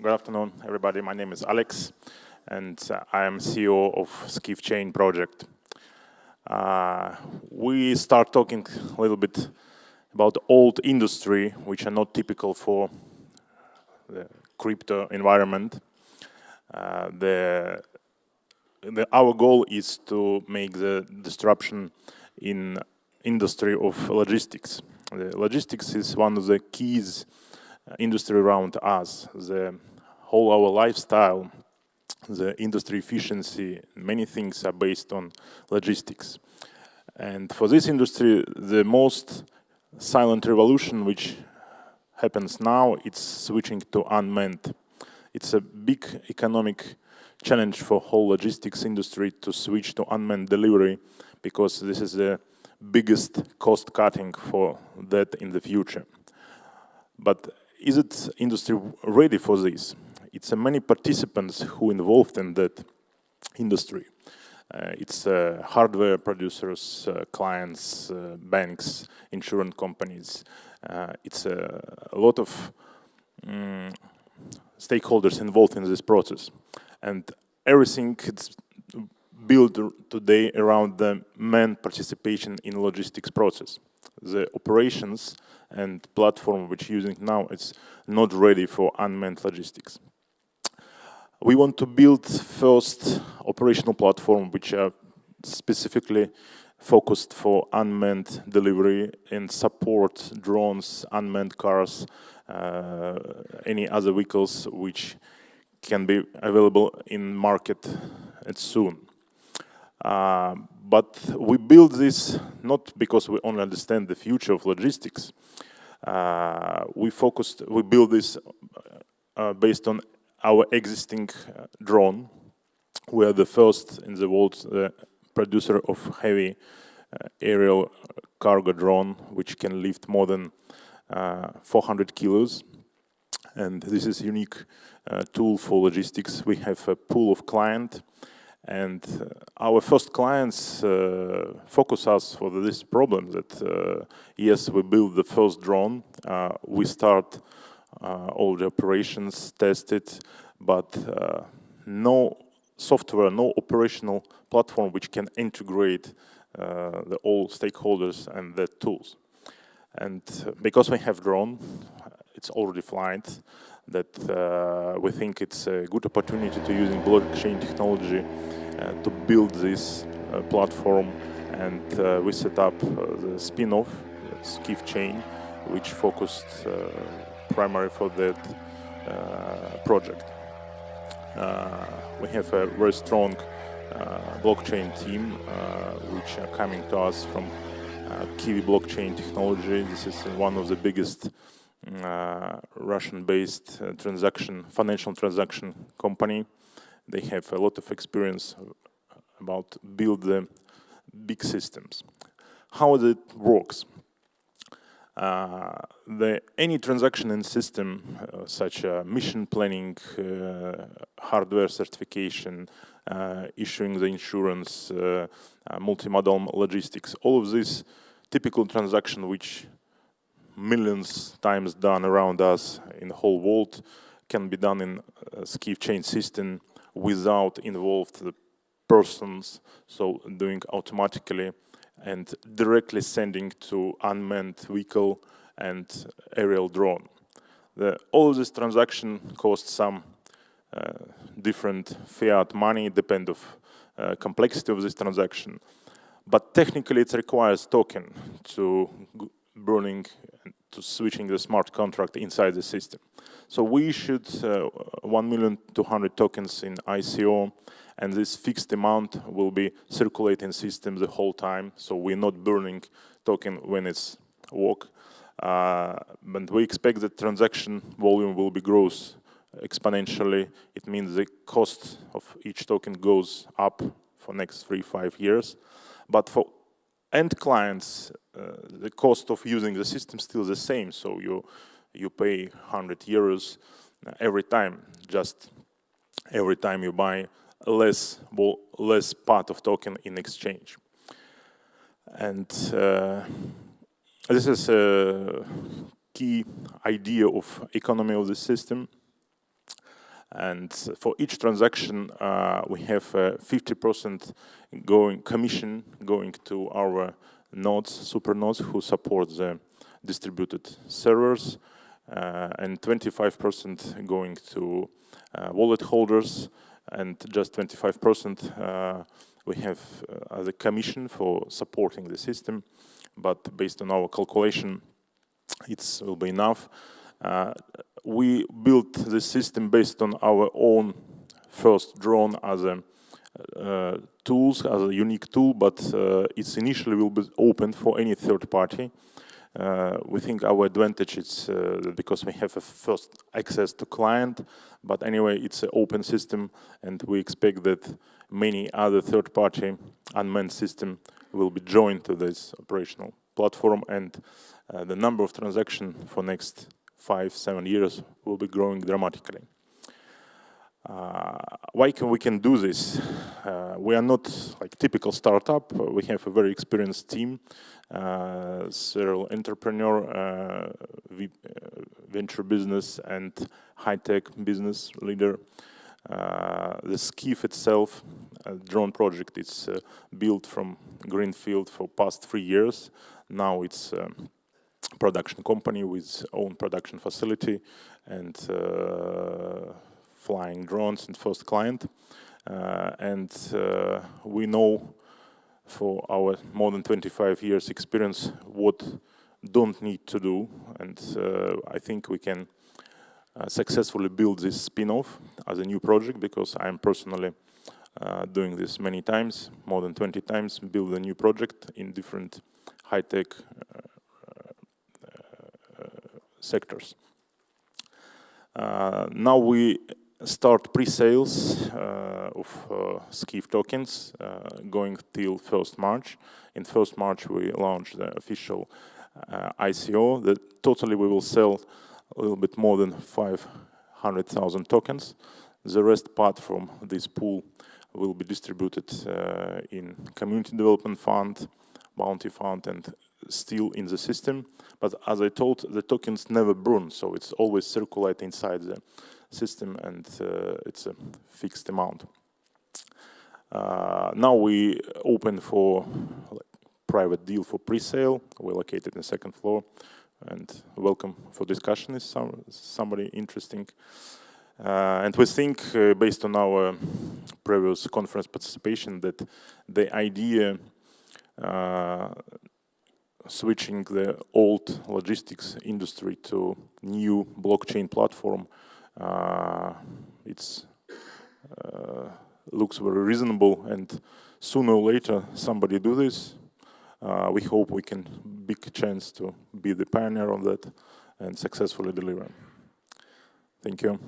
Good afternoon, everybody. My name is Alex, and I am CEO of SKYFchain project. We start talking a little bit about old industry, which are not typical for the crypto environment. Our goal is to make the disruption in industry of logistics. The logistics is one of the keys industry around us. The whole our lifestyle, the industry efficiency, many things are based on logistics. And for this industry, the most silent revolution which happens now, it's switching to unmanned. It's a big economic challenge for whole logistics industry to switch to unmanned delivery, because this is the biggest cost cutting for that in the future. But is it industry ready for this? It's many participants who involved in that industry. It's hardware producers, clients, banks, insurance companies. It's a lot of stakeholders involved in this process. And everything is built today around the man participation in logistics process. The operations and platform which using now, it's not ready for unmanned logistics. We want to build first operational platform which are specifically focused for unmanned delivery and support drones, unmanned cars, any other vehicles which can be available in market soon. But we build this not because we only understand the future of logistics. We build this based on our existing drone. We are the first in the world producer of heavy aerial cargo drone, which can lift more than 400 kilos. And this is a unique tool for logistics. We have a pool of clients, and our first clients focus us for this problem that, yes, we build the first drone, we start all the operations, test it, but no software, no operational platform which can integrate all stakeholders and the tools. And because we have drone, it's already flying, that we think it's a good opportunity to using blockchain technology to build this platform, and we set up the spin-off, SKYFchain, which focused primarily for that project. We have a very strong blockchain team, which are coming to us from Kiwi blockchain technology. This is one of the biggest Russian-based financial transaction company. They have a lot of experience about build the big systems. How it works? Any transaction in system, such as mission planning, hardware certification, issuing the insurance, multimodal logistics, all of this typical transaction which millions times done around us in the whole world can be done in a SKYFchain system without involved the persons, so doing automatically and directly sending to unmanned vehicle and aerial drone. All of this transaction costs some different fiat money, depend of complexity of this transaction. But technically it requires token to burning, to switching the smart contract inside the system. So we issued 1,200,000 tokens in ICO, and this fixed amount will be circulating system the whole time. So we're not burning token when it's work. But we expect the transaction volume will be grows exponentially. It means the cost of each token goes up for next 3-5 years. But for end clients, the cost of using the system is still the same. So you pay 100 euros every time, just every time you buy less part of token in exchange. And this is a key idea of economy of the system. And for each transaction, we have 50% commission going to our nodes, super nodes, who support the distributed servers, and 25% going to wallet holders, and just 25% we have as a commission for supporting the system. But based on our calculation, it will be enough. We built the system based on our own first drone as a tools, as a unique tool, but it's initially will be open for any third party. We think our advantage is because we have a first access to client, but anyway, it's an open system, and we expect that many other third-party unmanned system will be joined to this operational platform, and the number of transactions for next 5-7 years will be growing dramatically. Why we can do this? We are not like typical startup. We have a very experienced team, serial entrepreneur, venture business, and high-tech business leader. The SKYF itself, drone project, it's built from greenfield for past 3 years. Now it's a production company with own production facility and flying drones and first client. We know for our more than 25 years experience what don't need to do, and I think we can successfully build this spin-off as a new project, because I'm personally doing this many times, more than 20 times, build a new project in different high-tech sectors. Now we start pre-sales of SKYF tokens going till 1st March. In 1st March we launch the official ICO. Totally we will sell a little bit more than 500,000 tokens. The rest part from this pool will be distributed in community development fund, bounty fund, and still in the system. But as I told, the tokens never burn, so it's always circulate inside the system, and it's a fixed amount. Now we open for private deal for pre-sale. We're located in the 2nd floor, and welcome for discussion if somebody interesting. And we think, based on our previous conference participation, that the idea switching the old logistics industry to new blockchain platform, it's looks very reasonable, and sooner or later somebody do this. We hope we can big chance to be the pioneer on that and successfully deliver. Thank you.